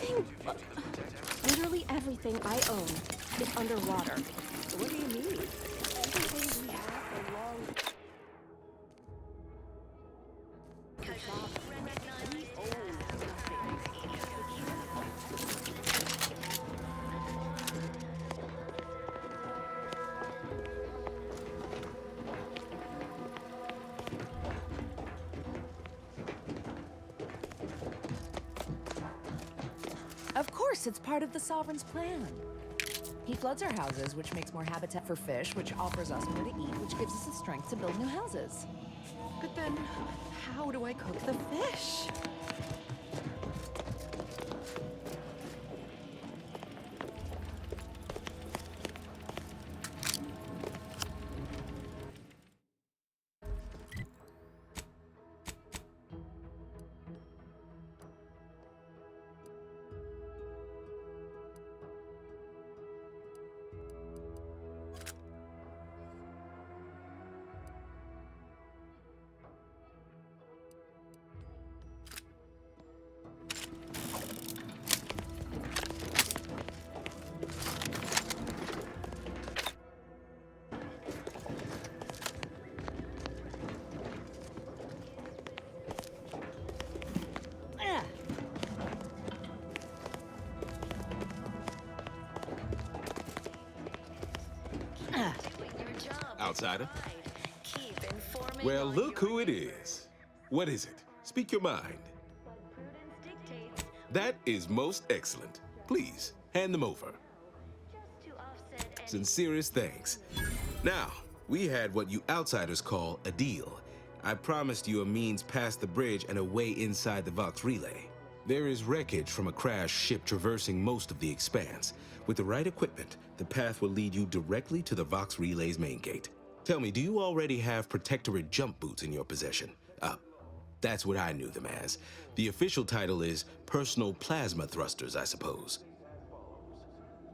Everything, literally everything I own is underwater. What do you mean? Everything we have belongs. Of course, it's part of the Sovereign's plan. He floods our houses, which makes more habitat for fish, which offers us more to eat, which gives us the strength to build new houses. But then, how do I cook the fish? Outsider? Well, look who it is. What is it? Speak your mind. That is most excellent. Please, hand them over. Sincerest thanks. Now, we had what you outsiders call a deal. I promised you a means past the bridge and a way inside the Vox relay. There is wreckage from a crashed ship traversing most of the expanse. With the right equipment, the path will lead you directly to the Vox relay's main gate. Tell me, do you already have Protectorate jump boots in your possession? That's what I knew them as. The official title is Personal Plasma Thrusters, I suppose.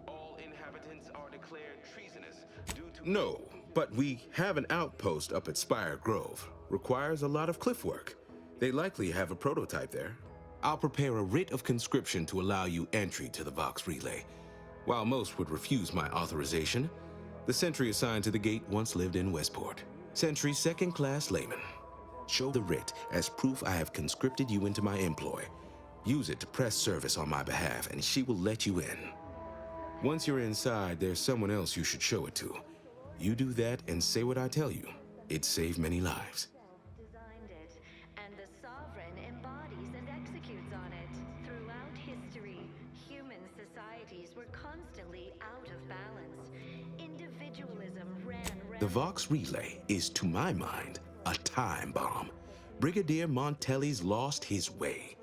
All inhabitants are declared treasonous due to... No, but we have an outpost up at Spire Grove. Requires a lot of cliff work. They likely have a prototype there. I'll prepare a writ of conscription to allow you entry to the Vox relay. While most would refuse my authorization, the sentry assigned to the gate once lived in Westport. Sentry second-class layman. Show the writ as proof I have conscripted you into my employ. Use it to press service on my behalf, and she will let you in. Once you're inside, there's someone else you should show it to. You do that and say what I tell you. It saved many lives. Designed it, and the Sovereign embodies and executes on it. Throughout history, human societies were constantly out of balance. Individualism ran The Vox relay is, to my mind, a time bomb. Brigadier Montelli's lost his way.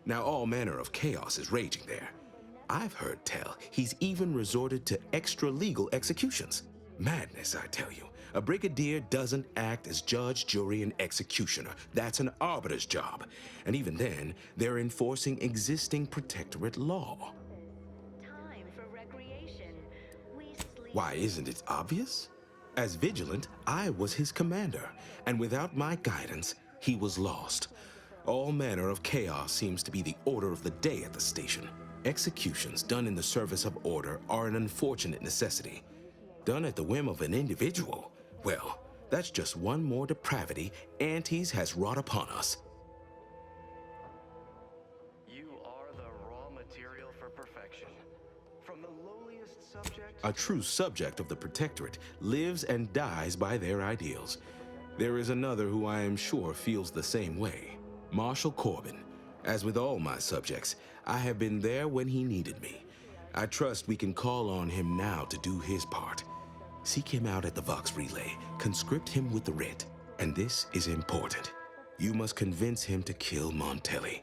Now all manner of chaos is raging there. I've heard tell he's even resorted to extra-legal executions. Madness, I tell you. A brigadier doesn't act as judge, jury, and executioner. That's an arbiter's job. And even then, they're enforcing existing protectorate law. time for recreation. We sleep. Why, isn't it obvious? As vigilant, I was his commander, and without my guidance, he was lost. All manner of chaos seems to be the order of the day at the station. Executions done in the service of order are an unfortunate necessity. Done at the whim of an individual, well, that's just one more depravity Antes has wrought upon us. You are the raw material for perfection. From the lowliest subject... A true subject of the Protectorate lives and dies by their ideals. There is another who I am sure feels the same way. Marshal Corbin. As with all my subjects, I have been there when he needed me. I trust we can call on him now to do his part. Seek him out at the Vox relay, conscript him with the writ. And this is important. You must convince him to kill Montelli.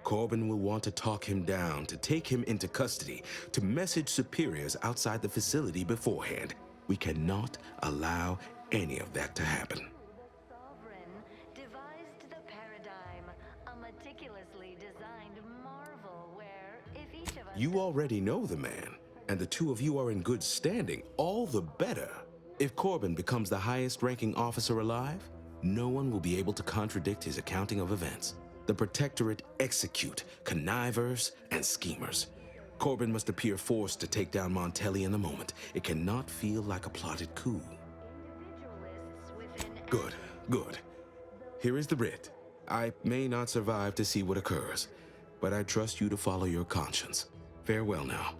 Corbin will want to talk him down, to take him into custody, to message superiors outside the facility beforehand. We cannot allow any of that to happen. Sovereign devised the paradigm, a meticulously designed marvel where, if each of us... You already know the man, and the two of you are in good standing, all the better. If Corbin becomes the highest-ranking officer alive, no one will be able to contradict his accounting of events. The Protectorate execute connivers and schemers. Corbin must appear forced to take down Montelli in the moment. It cannot feel like a plotted coup. Good, good. Here is the writ. I may not survive to see what occurs, but I trust you to follow your conscience. Farewell now.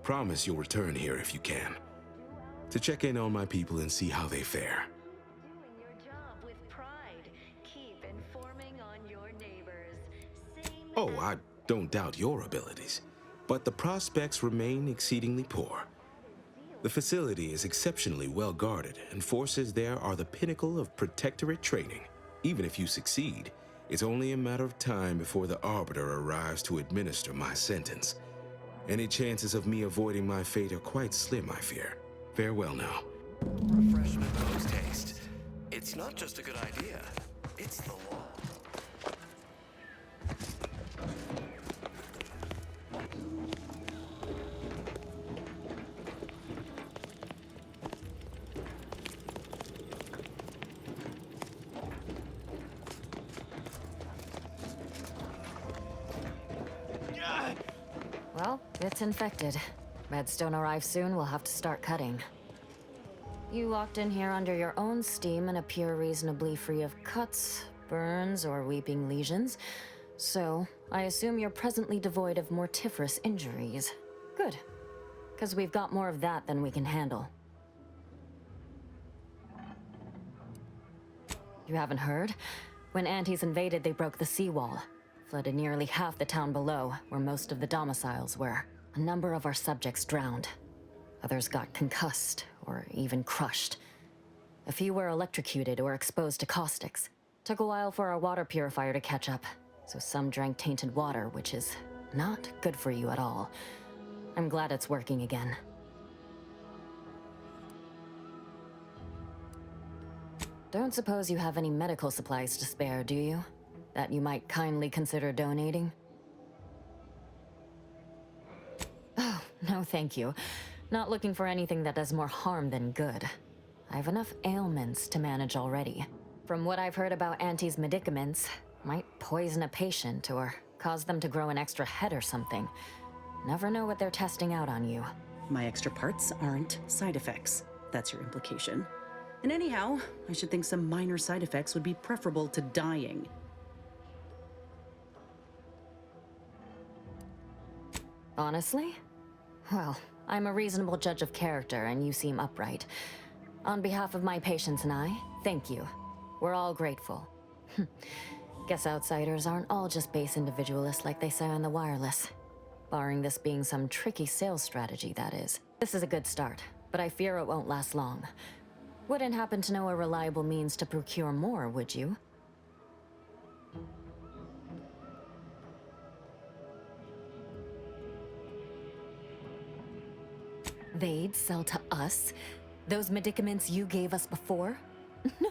Promise you'll return here if you can, to check in on my people and see how they fare. Doing your job with pride. Keep informing on your neighbors. Same Oh, I don't doubt your abilities, but the prospects remain exceedingly poor. The facility is exceptionally well guarded, and forces there are the pinnacle of protectorate training. Even if you succeed, it's only a matter of time before the Arbiter arrives to administer my sentence. Any chances of me avoiding my fate are quite slim, I fear. Farewell now. Refreshment post-haste. It's not just a good idea, it's the law. Well, it's infected. Meds don't arrive soon, we'll have to start cutting. You walked in here under your own steam and appear reasonably free of cuts, burns, or weeping lesions. So, I assume you're presently devoid of mortiferous injuries. Good. Because we've got more of that than we can handle. You haven't heard? When Antes invaded, they broke the seawall. Flooded nearly half the town below, where most of the domiciles were. A number of our subjects drowned. Others got concussed, or even crushed. A few were electrocuted or exposed to caustics. Took a while for our water purifier to catch up, so some drank tainted water, which is not good for you at all. I'm glad it's working again. Don't suppose you have any medical supplies to spare, do you? That you might kindly consider donating? Oh, no thank you. Not looking for anything that does more harm than good. I have enough ailments to manage already. From what I've heard about Auntie's medicaments, might poison a patient or cause them to grow an extra head or something. Never know what they're testing out on you. My extra parts aren't side effects. That's your implication. And anyhow, I should think some minor side effects would be preferable to dying. Honestly? Well, I'm a reasonable judge of character, and you seem upright. On behalf of my patients and I, thank you. We're all grateful. Guess outsiders aren't all just base individualists like they say on the wireless. Barring this being some tricky sales strategy, that is. This is a good start, but I fear it won't last long. Wouldn't happen to know a reliable means to procure more, would you? They'd sell to us? Those medicaments you gave us before?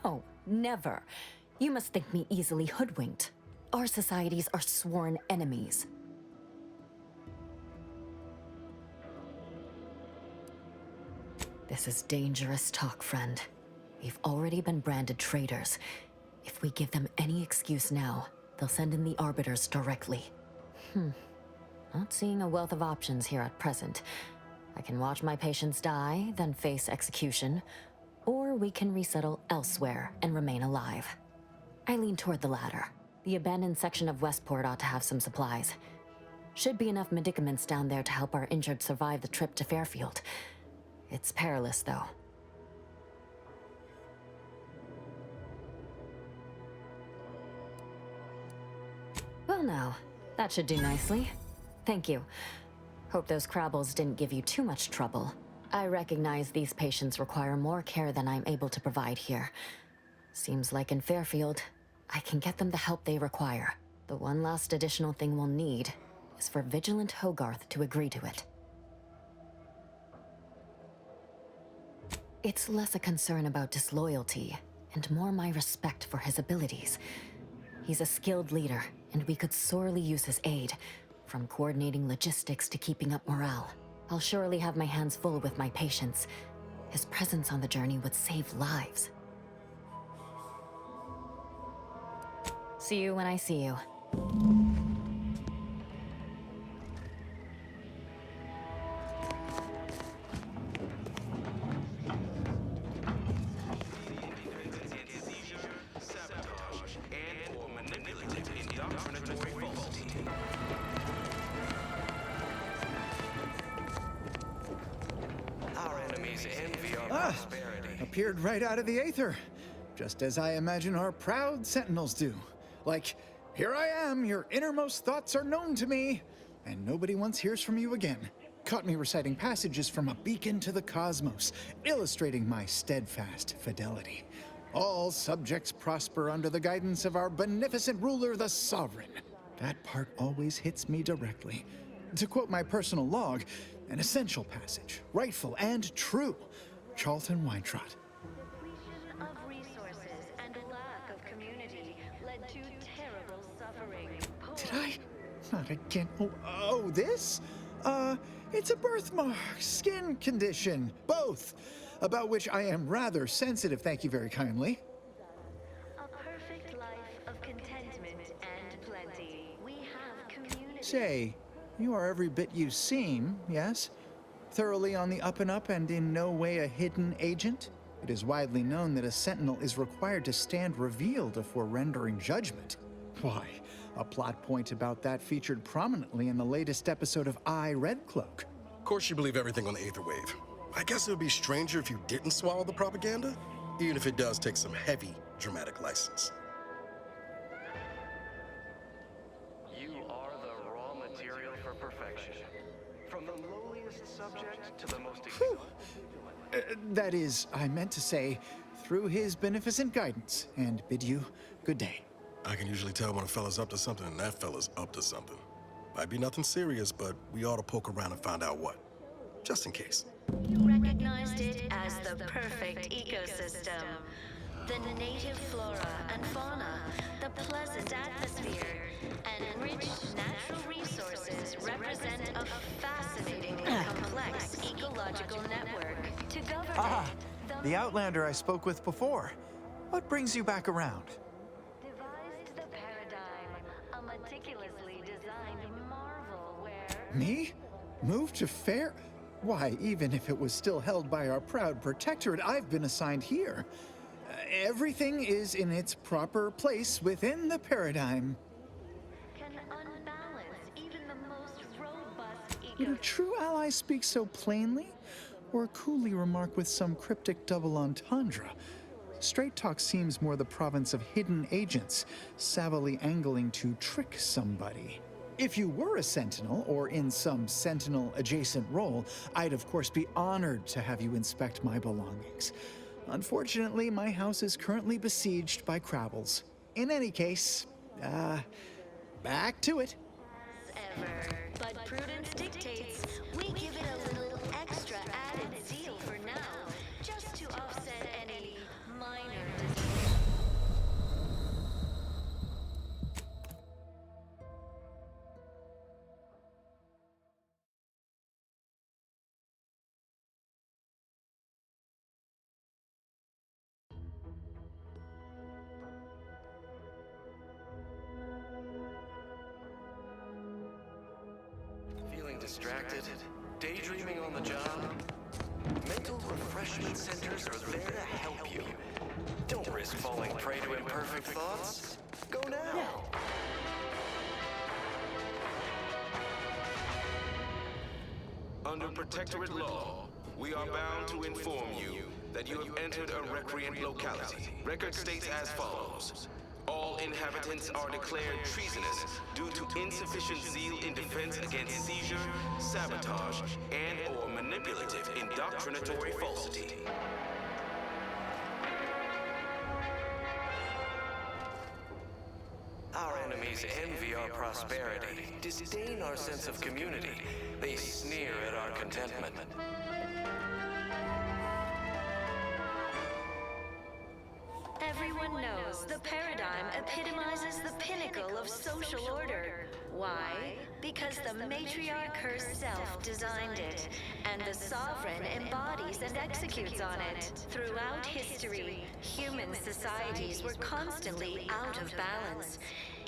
No, never. You must think me easily hoodwinked. Our societies are sworn enemies. This is dangerous talk, friend. We've already been branded traitors. If we give them any excuse now, they'll send in the Arbiters directly. Not seeing a wealth of options here at present. I can watch my patients die, then face execution, or we can resettle elsewhere and remain alive. I lean toward the latter. The abandoned section of Westport ought to have some supplies. Should be enough medicaments down there to help our injured survive the trip to Fairfield. It's perilous, though. Well now, that should do nicely. Thank you. Hope those Crabbles didn't give you too much trouble. I recognize these patients require more care than I'm able to provide here. Seems like in Fairfield, I can get them the help they require. The one last additional thing we'll need is for Vigilant Hogarth to agree to it. It's less a concern about disloyalty, and more my respect for his abilities. He's a skilled leader, and we could sorely use his aid, from coordinating logistics to keeping up morale. I'll surely have my hands full with my patients. His presence on the journey would save lives. See you when I see you. Sabotage, and/or manipulative indoctrinatory falsity. Our enemies envy our prosperity. Appeared right out of the aether, just as I imagine our proud sentinels do. Like, here I am, your innermost thoughts are known to me, and nobody once hears from you again. Caught me reciting passages from a beacon to the cosmos, illustrating my steadfast fidelity. All subjects prosper under the guidance of our beneficent ruler, the Sovereign. That part always hits me directly. To quote my personal log, an essential passage, rightful and true. Charlton Weintrott. Depletion of resources and lack of community led to terrible suffering. Did I? Not again. Oh, this? It's a birthmark, skin condition, both, about which I am rather sensitive, thank you very kindly. A perfect life of contentment and plenty. We have community. Say, you are every bit you seem, yes? Thoroughly on the up and up and in no way a hidden agent? It is widely known that a sentinel is required to stand revealed before rendering judgment. Why, a plot point about that featured prominently in the latest episode of I, Red Cloak. Of course you believe everything on the Aether Wave. I guess it would be stranger if you didn't swallow the propaganda, even if it does take some heavy dramatic license. You are the raw material for perfection. From the lowliest subject to the most That is, I meant to say, through his beneficent guidance, and bid you good day. I can usually tell when a fella's up to something and that fella's up to something. Might be nothing serious, but we ought to poke around and find out what. Just in case. You recognized it as the perfect ecosystem. The native flora and fauna, the pleasant atmosphere, and rich natural resources represent a fascinatingly complex ecological network. To govern it, The Outlander I spoke with before. What brings you back around? devised the paradigm, a meticulously designed marvel where... Me? Moved to Fair? Why, even if it was still held by our proud protectorate, I've been assigned here. Everything is in its proper place within the paradigm. can unbalance even the most robust Would a ecosystem. true ally speak so plainly? Or coolly remark with some cryptic double entendre? Straight talk seems more the province of hidden agents, savvily angling to trick somebody. If you were a sentinel, or in some sentinel-adjacent role, I'd of course be honored to have you inspect my belongings. Unfortunately, my house is currently besieged by Crabbles. In any case, back to it. Ever. But prudence dictates we give it a little extra added zeal for now, just to offset any minor feeling distracted, daydreaming on the job. Mental refreshment centers are there to help you. Don't risk falling prey to imperfect thoughts. Go now. Under protectorate law, we are bound to inform you that you have entered a recreant locality. Record states as follows. All inhabitants are declared treasonous due to insufficient zeal in defense against seizure, sabotage, and/or manipulative indoctrinatory falsity. Our enemies envy our prosperity, disdain our sense of community. They sneer at our contentment. Everyone knows the paradigm epitomizes the pinnacle of social order. Why? Because the matriarch herself designed it, and the sovereign embodies and executes on it. Throughout history, human societies were constantly out of balance.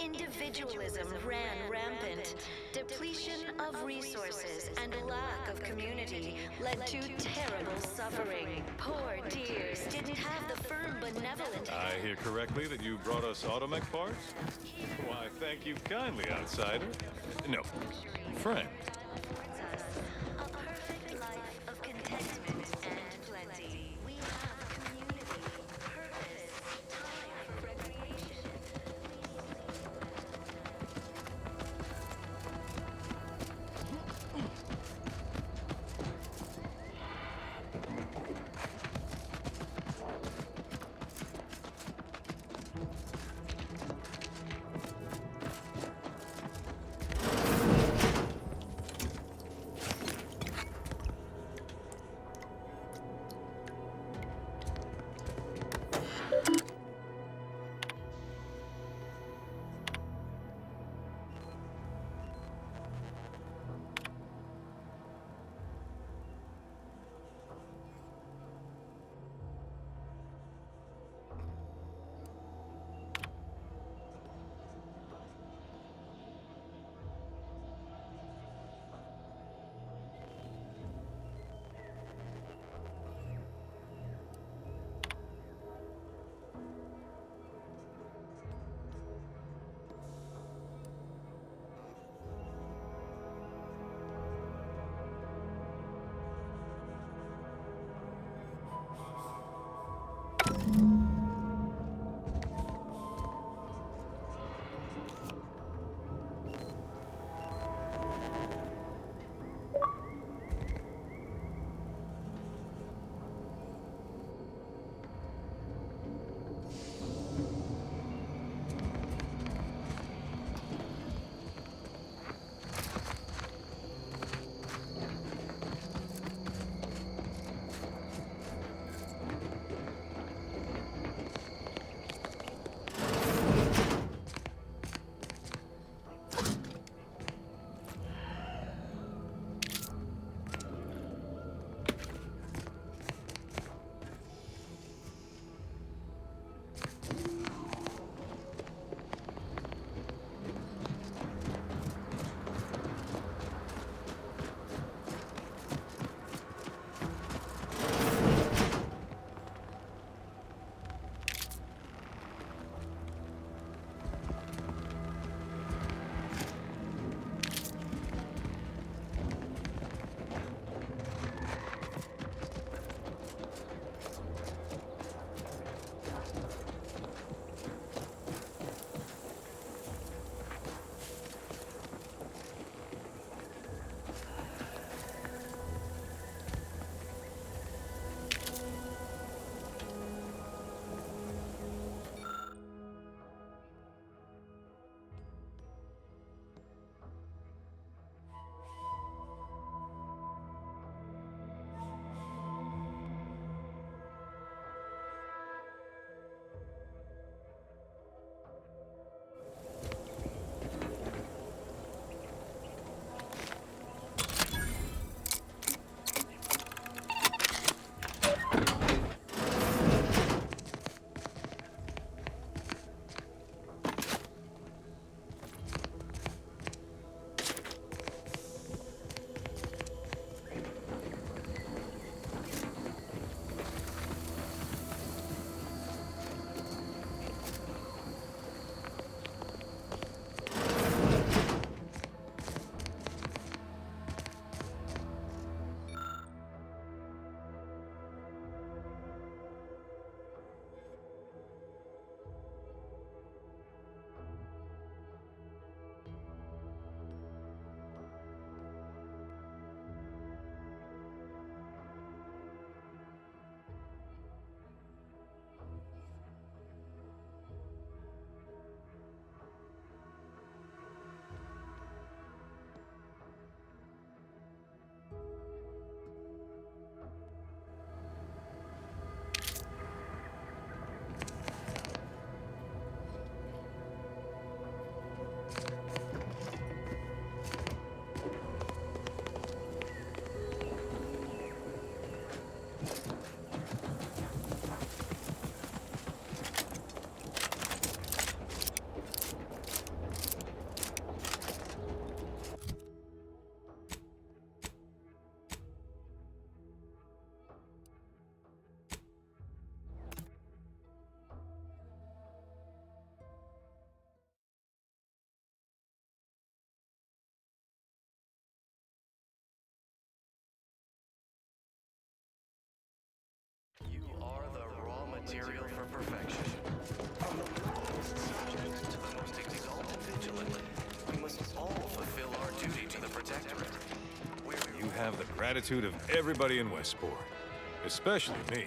Individualism ran rampant. Depletion of resources and lack of community led to terrible suffering. Poor dears didn't have the firm benevolent... I hear correctly that you brought us automech parts? Why, thank you kindly, outsider. No, friend. A perfect life of contentment and plenty. We have community, purpose, time for recreation. have the gratitude of everybody in Westport, especially me.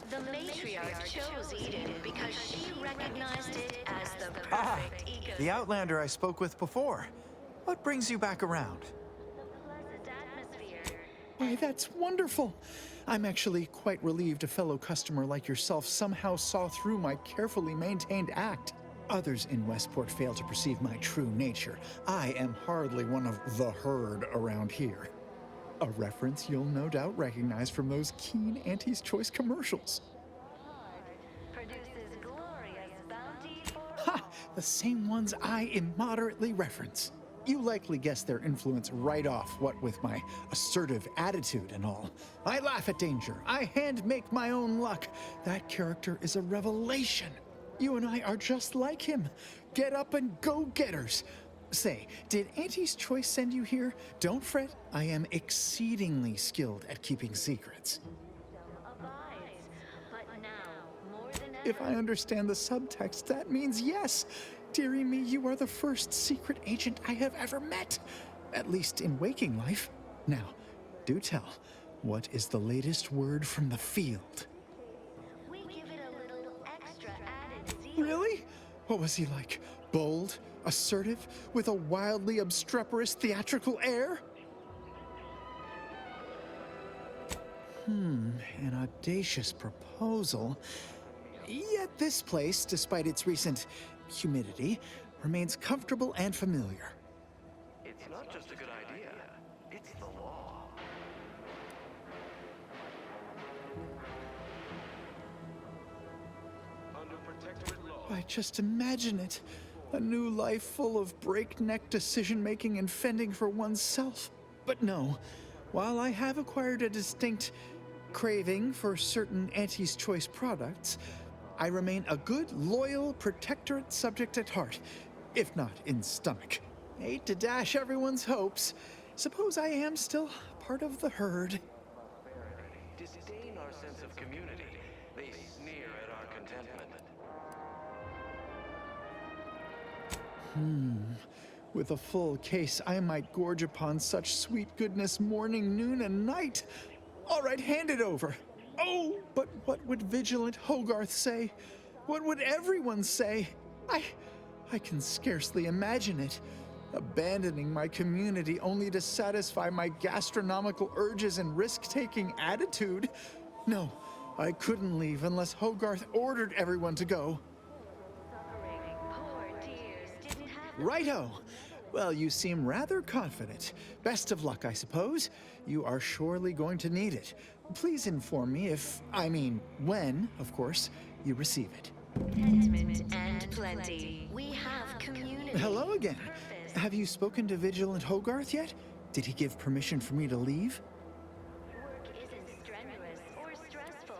The matriarch chose Eden because she recognized it as the perfect ecosystem. The Outlander I spoke with before. What brings you back around? Pleasant atmosphere. Why, that's wonderful. I'm actually quite relieved a fellow customer like yourself somehow saw through my carefully maintained act. Others in Westport fail to perceive my true nature. I am hardly one of the herd around here. A reference you'll no doubt recognize from those keen Auntie's Choice commercials. Produces glorious bounty for Ha! The same ones I immoderately reference. You likely guessed their influence right off, what with my assertive attitude and all. I laugh at danger. I hand make my own luck. That character is a revelation. You and I are just like him. Get up and go-getters. Say, did Auntie's Choice send you here? Don't fret. I am exceedingly skilled at keeping secrets. abides, but now, more than ever, If I understand the subtext, that means yes. Dearie me, you are the first secret agent I have ever met. At least in waking life. Now, do tell, what is the latest word from the field? we give it a little extra added zeal. Really? What was he like? Bold? Assertive? With a wildly obstreperous theatrical air? An audacious proposal. Yet this place, despite its recent humidity, remains comfortable and familiar. It's not just a good idea, it's the law. Under protectorate law. I just imagine it. A new life full of breakneck decision-making and fending for oneself. But no, while I have acquired a distinct craving for certain Auntie's Choice products, I remain a good, loyal Protectorate subject at heart, if not in stomach. Hate to dash everyone's hopes. Suppose I am still part of the herd. Disdain our sense of community. They sneer at our contentment. With a full case, I might gorge upon such sweet goodness morning, noon, and night. All right, hand it over. Oh, but what would Vigilant Hogarth say? What would everyone say? I can scarcely imagine it. Abandoning my community only to satisfy my gastronomical urges and risk-taking attitude. No, I couldn't leave unless Hogarth ordered everyone to go. Suffering, poor tears didn't have the Righto! Well, you seem rather confident. Best of luck, I suppose. You are surely going to need it. Please inform me when, of course, you receive it. contentment and plenty. We have community. Hello again. Purpose. Have you spoken to Vigilant Hogarth yet? Did he give permission for me to leave? Work isn't strenuous or stressful.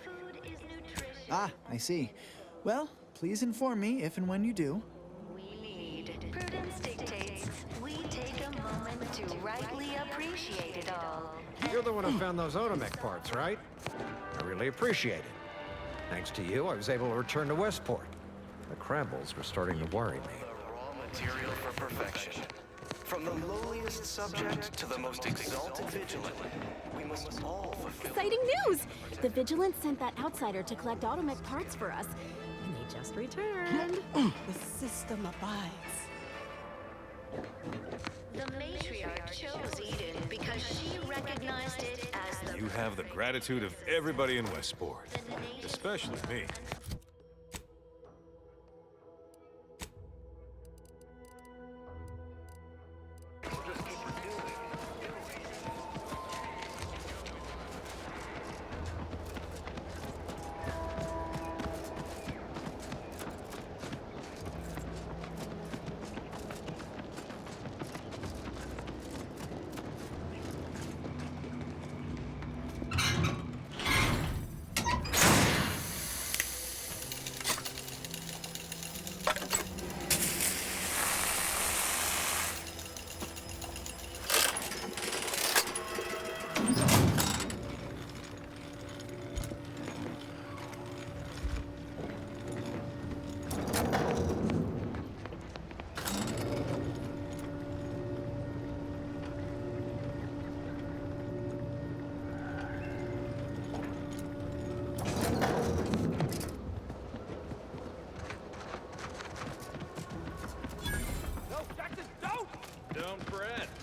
Food is nutritious. Ah, I see. Well, please inform me if and when you do. We need. Prudence dictates we take a moment to rightly appreciate it all. You're the one who found those Otomech parts, right? I really appreciate it. Thanks to you, I was able to return to Westport. The Crambles were starting to worry me. The raw material for perfection. From the lowliest subject to the most exalted vigilant, we must all fulfill. Exciting news! The Vigilance sent that outsider to collect Automech parts for us, and they just returned. The system abides. The matriarch chose Eden because she recognized it as the You have the gratitude of everybody in Westport, especially me.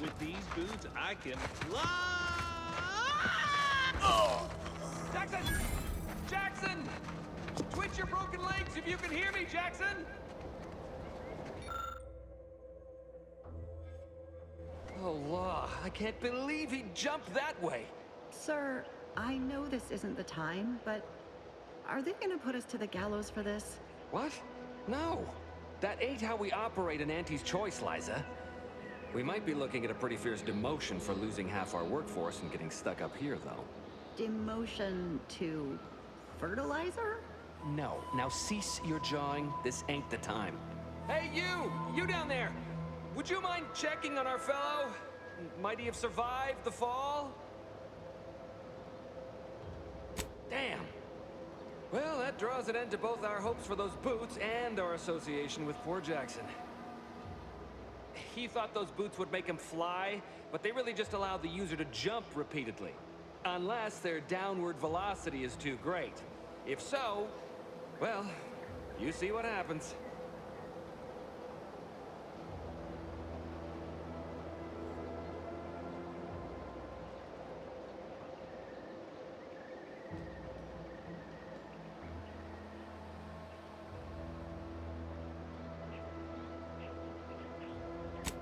With these boots, I can fly! Jackson! Jackson! Twitch your broken legs if you can hear me, Jackson! Oh, law. I can't believe he jumped that way. Sir, I know this isn't the time, but are they gonna put us to the gallows for this? What? No. That ain't how we operate in Auntie's Choice, Liza. We might be looking at a pretty fierce demotion for losing half our workforce and getting stuck up here, though. Demotion to fertilizer? No. Now cease your jawing. This ain't the time. Hey, you! You down there! Would you mind checking on our fellow? Might he have survived the fall? Damn. Well, that draws an end to both our hopes for those boots and our association with poor Jackson. He thought those boots would make him fly, but they really just allow the user to jump repeatedly. Unless their downward velocity is too great. If so, well, you see what happens.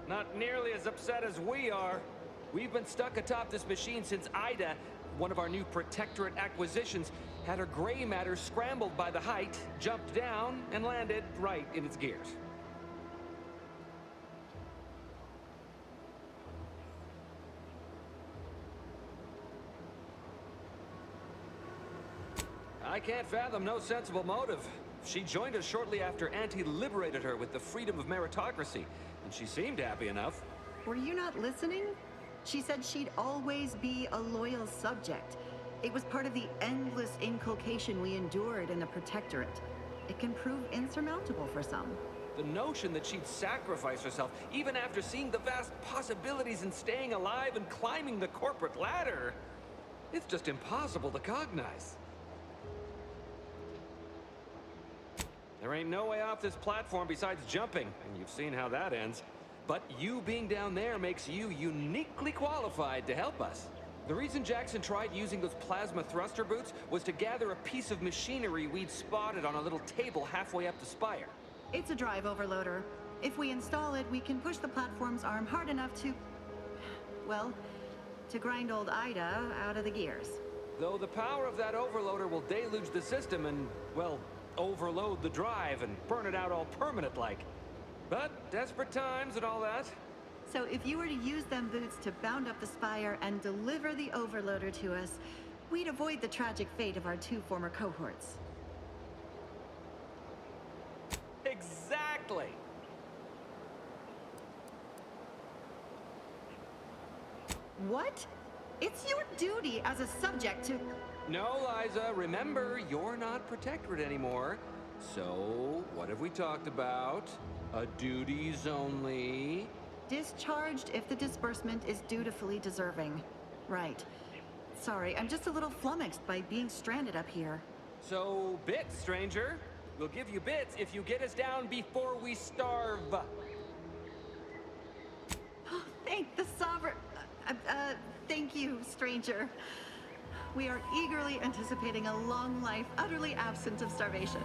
Not nearly as upset as we are. We've been stuck atop this machine since Ida, one of our new Protectorate acquisitions, had her gray matter scrambled by the height, jumped down, and landed right in its gears. I can't fathom no sensible motive. She joined us shortly after Auntie liberated her with the freedom of meritocracy, and she seemed happy enough. Were you not listening? She said she'd always be a loyal subject. It was part of the endless inculcation we endured in the Protectorate. It can prove insurmountable for some. The notion that she'd sacrifice herself, even after seeing the vast possibilities in staying alive and climbing the corporate ladder, it's just impossible to cognize. There ain't no way off this platform besides jumping, and you've seen how that ends. But you being down there makes you uniquely qualified to help us. The reason Jackson tried using those plasma thruster boots was to gather a piece of machinery we'd spotted on a little table halfway up the spire. It's a drive overloader. If we install it, we can push the platform's arm hard enough to... well, to grind old Ida out of the gears. Though the power of that overloader will deluge the system and, well, overload the drive and burn it out all permanent-like. But desperate times and all that. So if you were to use them boots to bound up the spire and deliver the overloader to us, we'd avoid the tragic fate of our two former cohorts. Exactly! What? It's your duty as a subject to... No, Liza, remember, you're not Protectorate anymore. So, what have we talked about? A duties only. Discharged if the disbursement is dutifully deserving. Right. Sorry, I'm just a little flummoxed by being stranded up here. So, bits, stranger. We'll give you bits if you get us down before we starve. Thank the Sovereign... thank you, stranger. We are eagerly anticipating a long life utterly absent of starvation.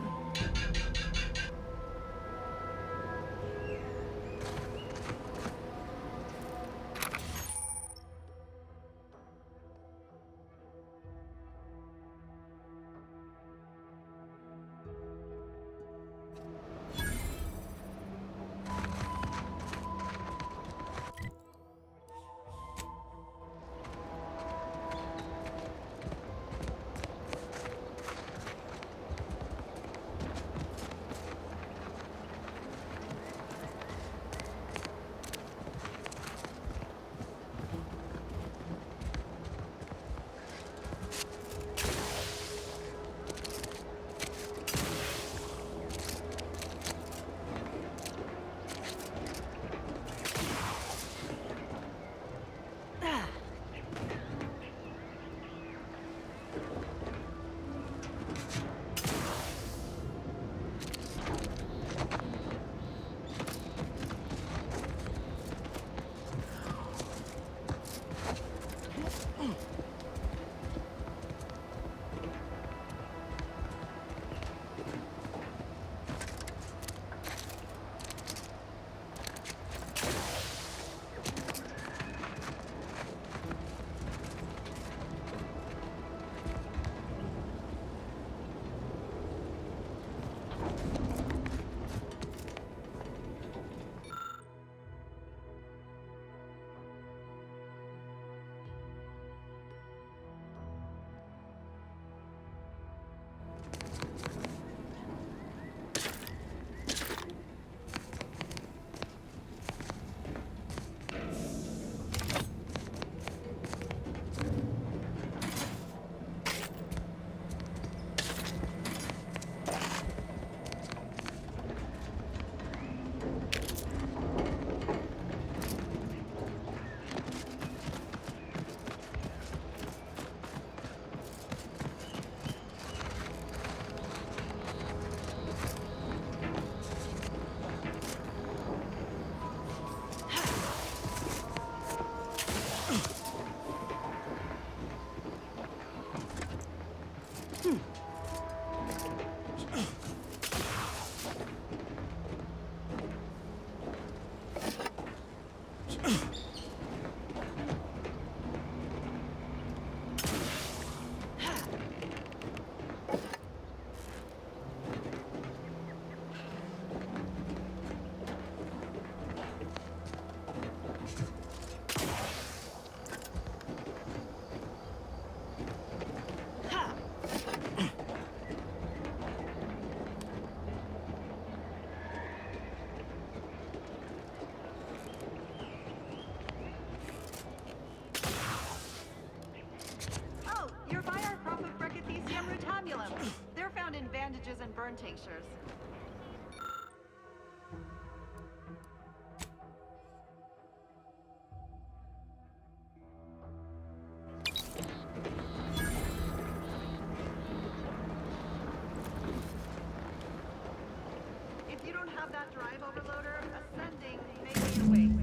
have that drive overloader, ascending may be a waste.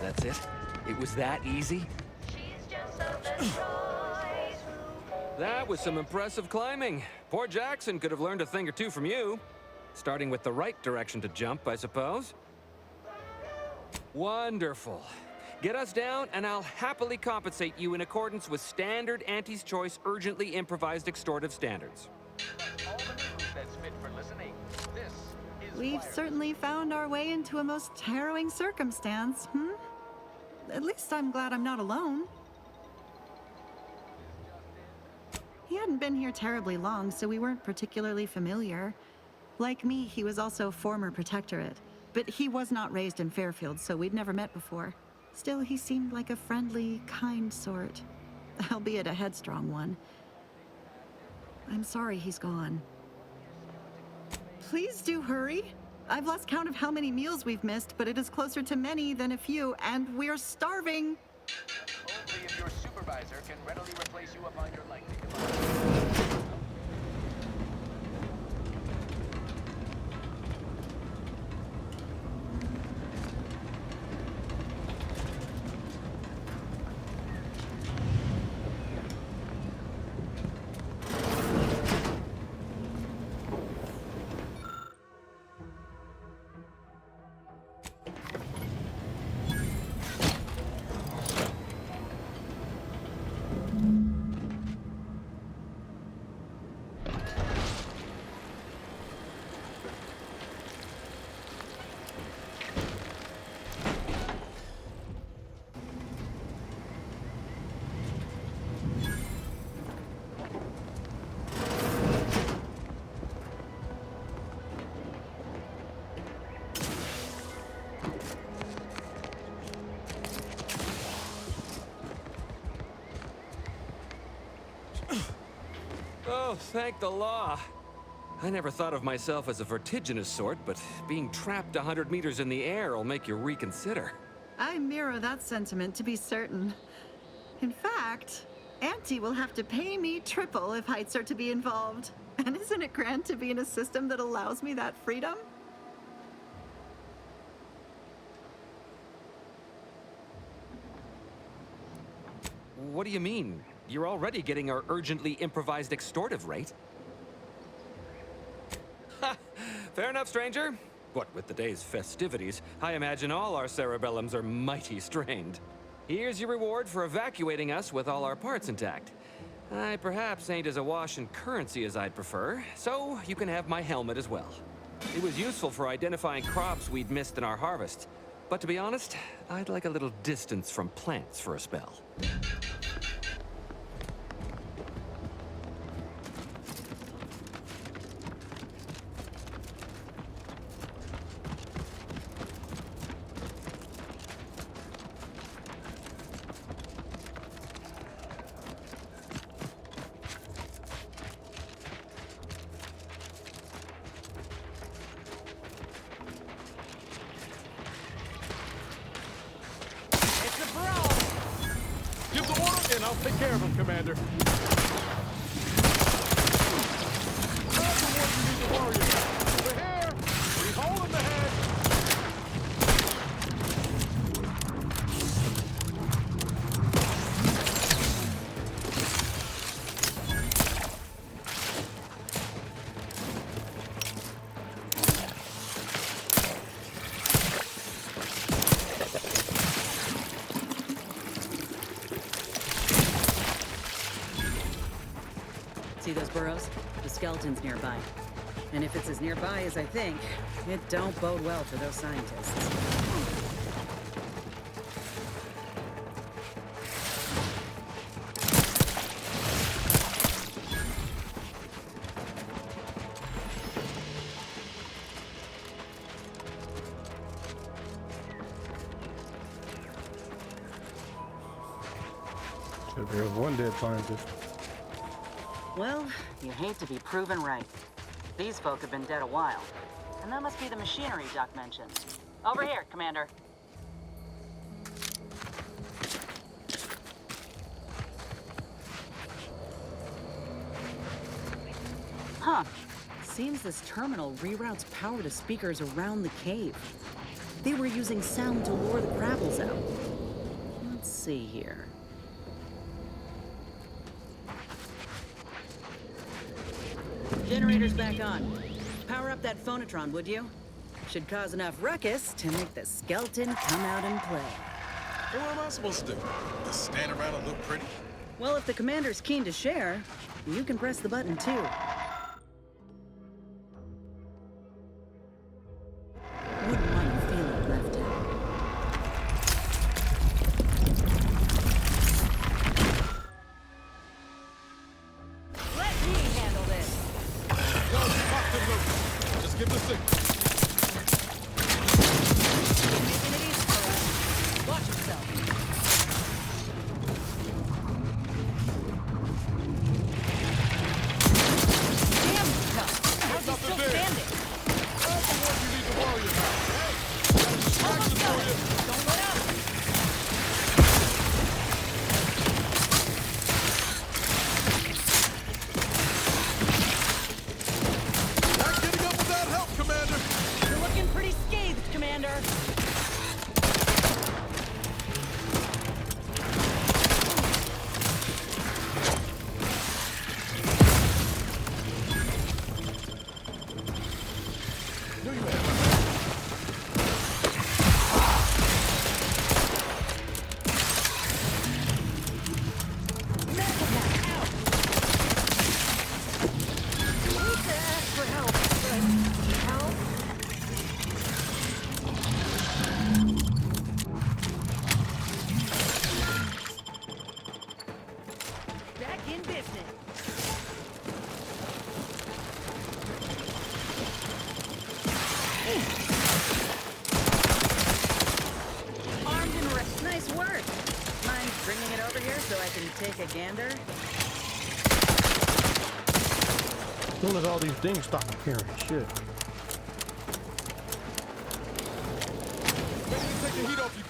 That's it? It was that easy? That was some impressive climbing. Poor Jackson could have learned a thing or two from you. Starting with the right direction to jump, I suppose. Wonderful. Get us down, and I'll happily compensate you in accordance with standard Auntie's Choice urgently improvised extortive standards. We've certainly found our way into a most harrowing circumstance, At least I'm glad I'm not alone. He hadn't been here terribly long, so we weren't particularly familiar. Like me, he was also former Protectorate, but he was not raised in Fairfield, so we'd never met before. Still, he seemed like a friendly, kind sort, albeit a headstrong one. I'm sorry he's gone. Please do hurry. I've lost count of how many meals we've missed, but it is closer to many than a few, and we're starving. Only if your supervisor can readily replace you upon your likely demise. Oh, thank the law. I never thought of myself as a vertiginous sort, but being trapped 100 meters in the air will make you reconsider. I mirror that sentiment, to be certain. In fact, Auntie will have to pay me triple if heights are to be involved. And isn't it grand to be in a system that allows me that freedom? What do you mean? You're already getting our urgently improvised extortive rate. Ha! Fair enough, stranger. What with the day's festivities, I imagine all our cerebellums are mighty strained. Here's your reward for evacuating us with all our parts intact. I perhaps ain't as awash in currency as I'd prefer, so you can have my helmet as well. It was useful for identifying crops we'd missed in our harvest. But to be honest, I'd like a little distance from plants for a spell. Give the order, and I'll take care of him, Commander. That's the one you need to worry about. Over here! We hold him the head! See those burrows? The skeleton's nearby. And if it's as nearby as I think, it don't bode well for those scientists. If there's one dead scientist. Well, you hate to be proven right. These folk have been dead a while. And that must be the machinery Doc mentioned. Over here, Commander. Huh. Seems this terminal reroutes power to speakers around the cave. They were using sound to lure the grapples out. Let's see here. Generator's back on. Power up that phonotron, would you? Should cause enough ruckus to make the skeleton come out and play. Hey, what am I supposed to do? Just stand around and look pretty? Well, if the commander's keen to share, you can press the button too. Wouldn't want you feeling left out. Let me handle this. Go, lock them loose. Just give the signal. Making it easy for us. Watch yourself. Damn tough. How's he still standing? That's the one you need to worry about. Hey, distraction for you. Don't let up. Not getting up without help, Commander. You're looking pretty scathed, Commander. Do you have my Back in business. Armed and ready. Nice work. Mind bringing it over here so I can take a gander? As soon as all these things stop appearing, shit. Ready to take the heat off you.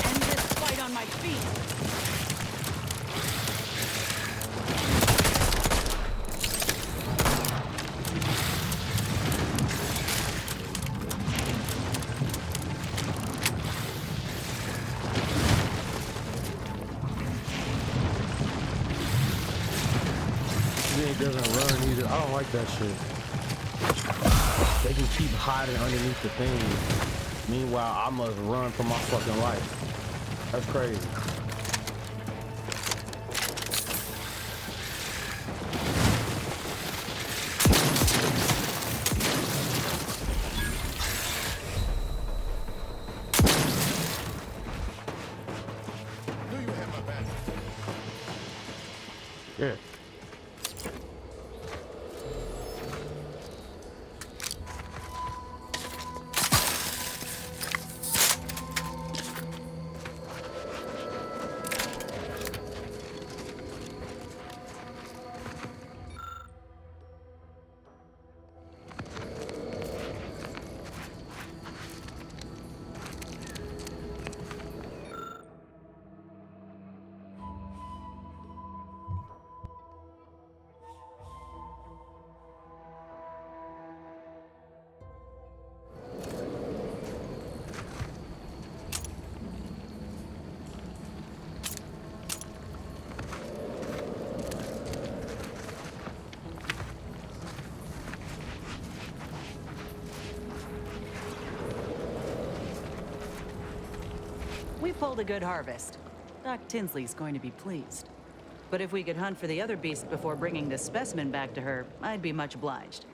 End this fight on my feet. It doesn't run either. I don't like that shit. They can keep hiding underneath the thing. Meanwhile, I must run for my fucking life. That's crazy. Do you have my back? Yeah. We pulled a good harvest. Doc Tinsley's going to be pleased. But if we could hunt for the other beast before bringing this specimen back to her, I'd be much obliged.